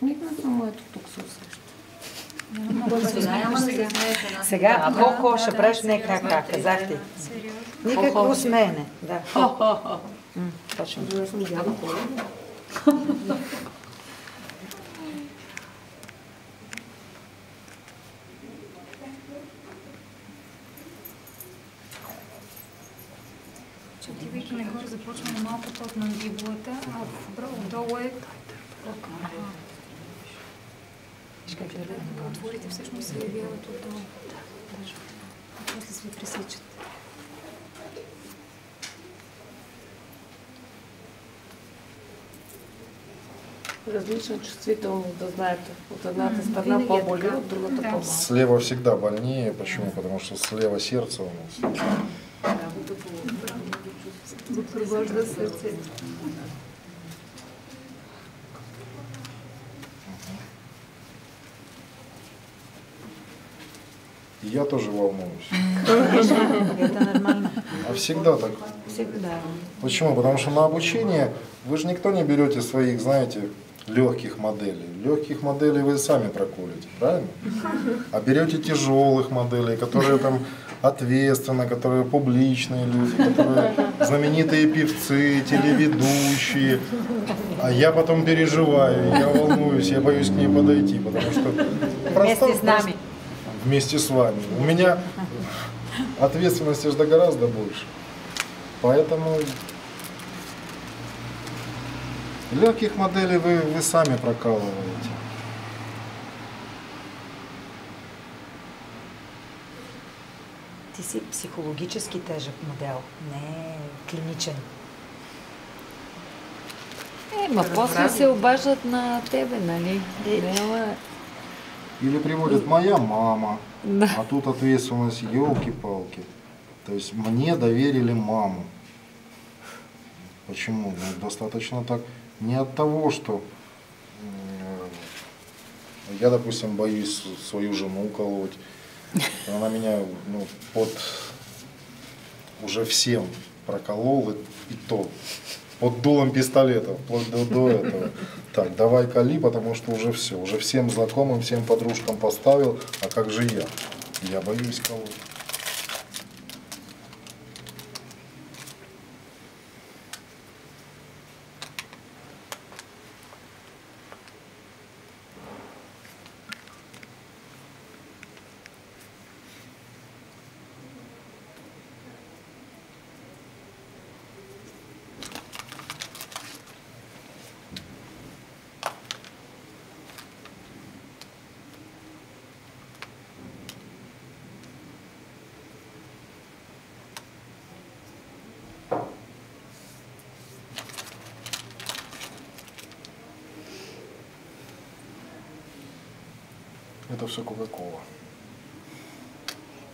Никнат на моето тук се Сега хо-хо ще правиш не как, казах ти. Никакво смеене. Да. Точно. Отивайки нагоре започваме малко от мандибулата, а отдолу е... Отворите всъщност се явяват отдолу. А после се пресичат. Различна чувствителност, да знаете. От едната страна по-боли, от другата по-малко. Слева всегда больнее. Почему? Потому что слева сердце у нас. Запровожда сърце. И я тоже волнуюсь. Это нормально. А всегда так. Всегда. Почему? Потому что на обучение вы же никто не берете своих, знаете, легких моделей. Легких моделей вы сами проколите, правильно? А берете тяжелых моделей, которые там ответственны, которые публичные люди, которые знаменитые певцы, телеведущие. А я потом переживаю, я волнуюсь, я боюсь к ней подойти, потому что... Вместе с нами. Вместе с вами. У меня ответственности же гораздо больше. Поэтому легких моделей вы сами прокалываете. Ти си психологически тежък модел, не клиничен. Ма после се обаждат на тебе, нали? Или приводит моя мама, а тут ответственность, елки-палки. То есть мне доверили маму. Почему? Ну, достаточно так не от того, что я, допустим, боюсь свою жену колоть. Она меня уже всем проколола, и то под дулом пистолета, вплоть до этого. Так, давай кали, потому что уже все, уже всем знакомым, всем подружкам поставил, а как же я? Я боюсь колоть. Это все Кока-Кола.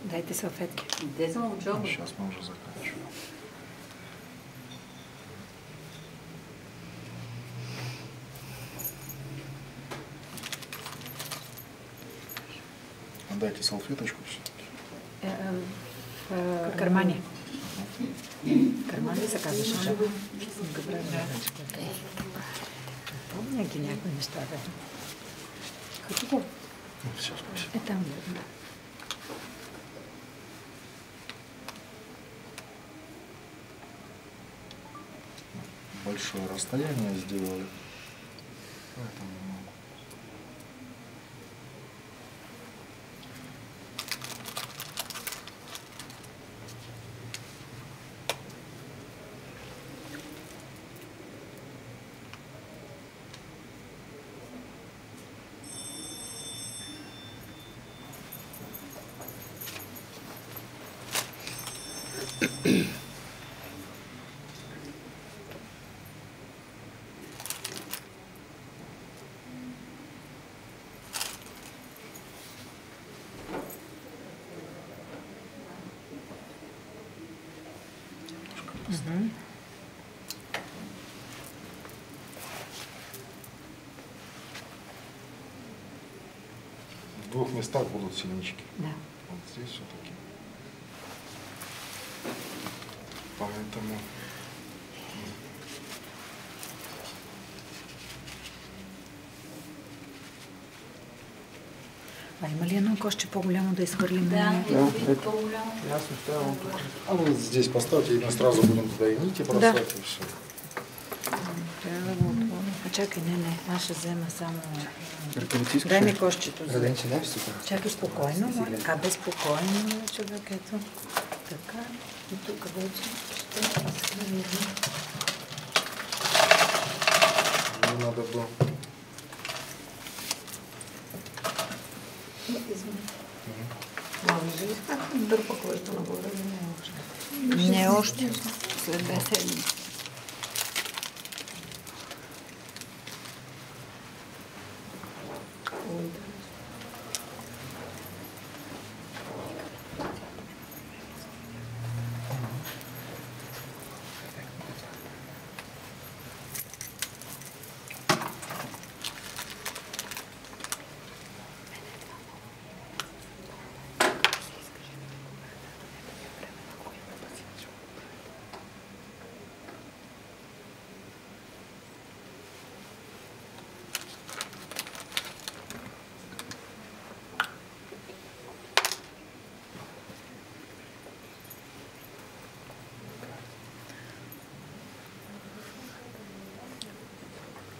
Дайте салфетки. Сейчас мы уже заканчиваем. Дайте салфеточку все-таки. В кармане. Кармане се казваше. Помня ги някои неща. Хотите? Сейчас. Е там верно. Большое расстояние сделали. Поэтому не могу. В двух местах будут синячки. Да. Вот здесь все-таки. Поэтому А има ли едно кошче по-голямо да изхвърлим? Да, ето. по-голямо. Ясно, ставам тук. А вы здесь поставьте, и мы сразу будем туда и нити бросать, и все. Трябва да го отворя. А чакай, не, аз ще взема само... Ръкавици Дай ми кошчето. За ден си даш супер. Чакай спокойно, моля. А безпокойно, човек, ето. Така, и тук вече ще разхвърлим. Не надо было. Ама виждали как дърпа, който нагоре не е още. Не още. След 2 седмици.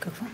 Какво?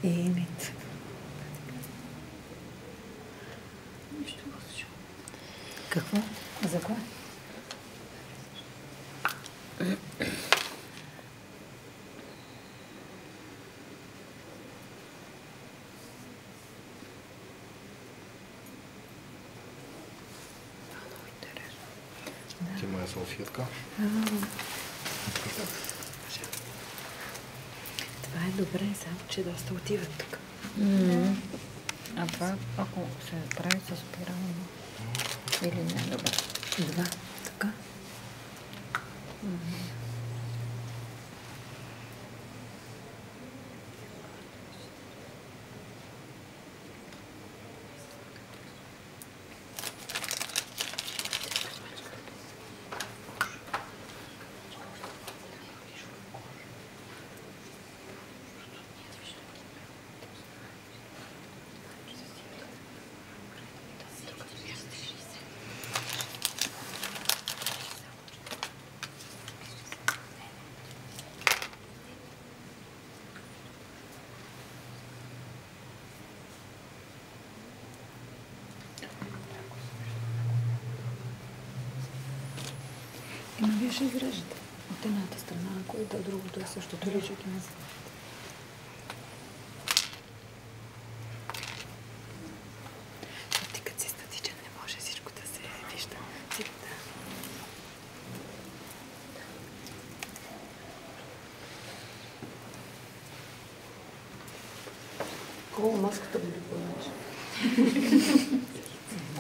Имит. Какво? За кое? Где моя салфетка? Това е добре, само че доста отиват тук. А това, ако се прави с спирално или не, добре. Два. Така. Ема вие ще изрежете от едната страна, ако и от другото е същото. Личото не знае. Ти като си статичен не може всичко да се вижда. Да. Хубаво, маската би повече.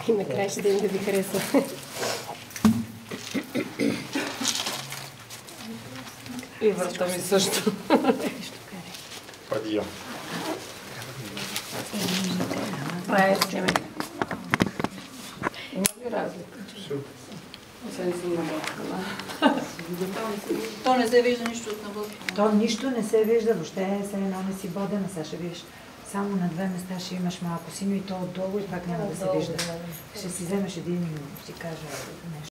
И накрая ще им да ви харесва. И врата ми също. Подъем. Правя снимай. Има ли разлика? Все. Освен си наблъска. То не се вижда нищо от навън. То нищо не се вижда, въобще се едно не си бодена, сега ще виж. Само на две места ще имаш малко синьо и то отдолу и пак няма да се вижда. Ще си вземеш един, ще кажа нещо.